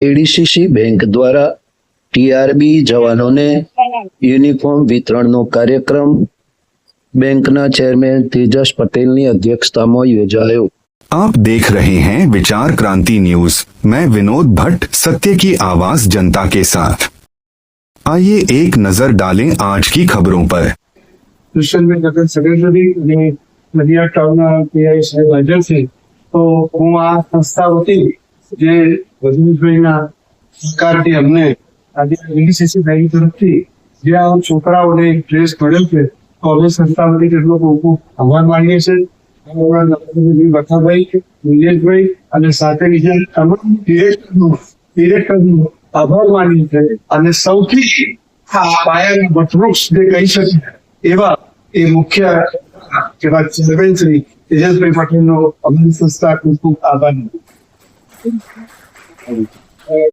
એડીસીસી bank દ્વારા TRB જવાનોને uniform વિતરણનો કાર્યક્રમ બેંકના ચેરમેન તેજસ પટેલની અધ્યક્ષતામાં યોજાયો। आप देख रहे हैं विचार क्रांति न्यूज। मैं विनोद भट्ट, सत्य की आवाज जनता के साथ। आइए एक नजर डालें आज की खबरों पर। નગર સેક્રેટરી અને નડિયાદ ટાઉનના પીઆઈ સાહેબ હાજર છે, તો હું આ સંસ્થા વતી જે રજનીશભાઈના સહકારથી અમને આજે એડીસીસી બેંક તરફથી જે આ છોકરાઓને ડ્રેસ મળ્યો છે, તો અમે સંસ્થા વતી કેટલો ખૂબ આભાર માનીએ છીએ। વખાભાઈ, નિલેશભાઈ અને સાથે બીજા તમામ ડિરેક્ટરનો આભાર માનીએ છીએ અને સૌથી પાયાનું વટવૃક્ષ જે કહી શકીએ એવા એ મુખ્ય એવા ચેરમેન શ્રી તેજસભાઈ પટેલનો અમારી સંસ્થા ખૂબ ખૂબ આભાર।